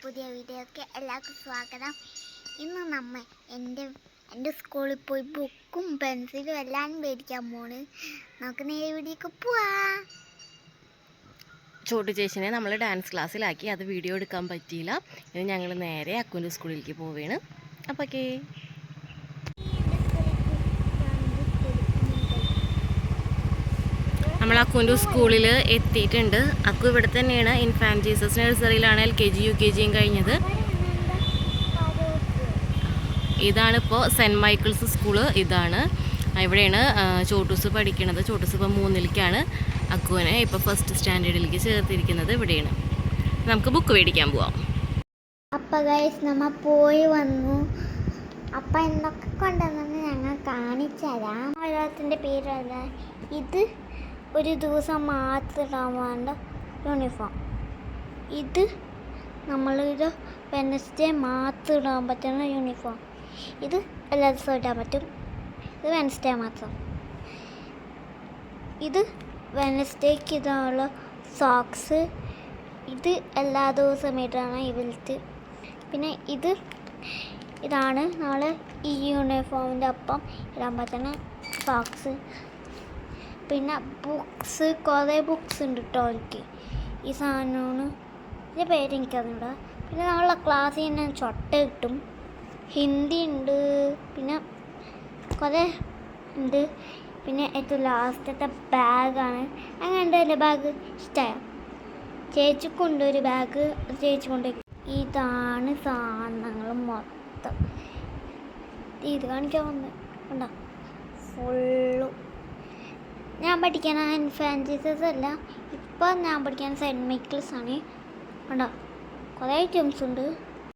പുതിയ വീഡിയോക്ക് എല്ലാവർക്കും സ്വാഗതം. ഇന്ന് നമ്മൾ എൻ്റെ സ്കൂളിൽ പോയി ബുക്കും പെൻസിലും എല്ലാം മേടിക്കാൻ പോണ്. നമുക്ക് നേരെ വീഡിയോക്ക് പോവാം. ചോട്ടു ചേച്ചിനെ നമ്മൾ ഡാൻസ് ക്ലാസ്സിലാക്കി, അത് വീഡിയോ എടുക്കാൻ പറ്റിയില്ല. ഇനി ഞങ്ങൾ നേരെ അക്കുൻ്റെ സ്കൂളിലേക്ക് പോവുകയാണ്. അപ്പോൾ നമ്മൾ അക്കുൻ്റെ സ്കൂളിൽ എത്തിയിട്ടുണ്ട്. അക്കു ഇവിടെ തന്നെയാണ്. ഇൻഫാൻറ്റ് ജീസസ് നഴ്സറിയിലാണ് LKG UKGയും കഴിഞ്ഞത്. ഇതാണിപ്പോൾ സെൻറ്റ് മൈക്കിൾസ് സ്കൂള്. ഇതാണ് ഇവിടെയാണ് ചോട്ടൂസ് പഠിക്കുന്നത്. ചോട്ടൂസ് ഇപ്പോൾ 3ലേക്കാണ്. അക്കുവിനെ ഇപ്പോൾ ഫസ്റ്റ് സ്റ്റാൻഡേർഡിലേക്ക് ചേർത്തിരിക്കുന്നത് ഇവിടെയാണ്. നമുക്ക് ബുക്ക് മേടിക്കാൻ പോവാം. അപ്പം ഗൈസ് നമ്മൾ പോയി വന്നു. അപ്പം എന്തൊക്കെ കൊണ്ടുവന്നെന്ന് ഞങ്ങൾ കാണിച്ചു തരാം. ഓരോരുത്തരുടെ പേരല്ല. ഇത് ഒരു ദിവസം മാത്രം ഇടാൻ വേണ്ട യൂണിഫോം. ഇത് നമ്മളൊരു വെനസ്ഡേ മാത്രം ഇടാൻ പറ്റുന്ന യൂണിഫോം. ഇത് എല്ലാ ദിവസവും ഇടാൻ പറ്റും. ഇത് വെനസ്ഡേ മാത്രം. ഇത് വെനസ്ഡേക്ക് ഇടാനുള്ള സോക്സ്. ഇത് എല്ലാ ദിവസവും ഇടാണ് ഈ ബെൽറ്റ്. പിന്നെ ഇതാണ് നാളെ ഈ യൂണിഫോമിൻ്റെ ഒപ്പം ഇടാൻ പറ്റുന്ന സോക്സ്. പിന്നെ ബുക്സ്, കുറേ ബുക്സ് ഉണ്ട് കേട്ടോ എനിക്ക്. ഈ സാധനമാണ് ഇതിൻ്റെ പേര് എനിക്കറിഞ്ഞൂടാ. പിന്നെ നമ്മളെ ക്ലാസ്സിൽ നിന്ന് ചൊട്ട കിട്ടും. ഹിന്ദി ഉണ്ട്, പിന്നെ കുറേ ഉണ്ട്. പിന്നെ ഏറ്റവും ലാസ്റ്റത്തെ ബാഗാണ്. അങ്ങനെ എൻ്റെ ബാഗ് ഇഷ്ടമായ ചേച്ചിക്കുണ്ട് ഒരു ബാഗ്. ചേച്ചി കൊണ്ട് ഇതാണ് സാധനങ്ങൾ മൊത്തം. ഇത് കാണിക്കാൻ വന്നത് ഉണ്ടോ? ഫുള്ളും ഞാൻ പഠിക്കാൻ ഇൻഫാൻറ്റ് ജീസസ് അല്ല, ഇപ്പം ഞാൻ പഠിക്കാൻ സെൻറ്റ് മൈക്കിൾസ് ആണ്. ഉണ്ടോ? കുറേ ഐറ്റംസ് ഉണ്ട്.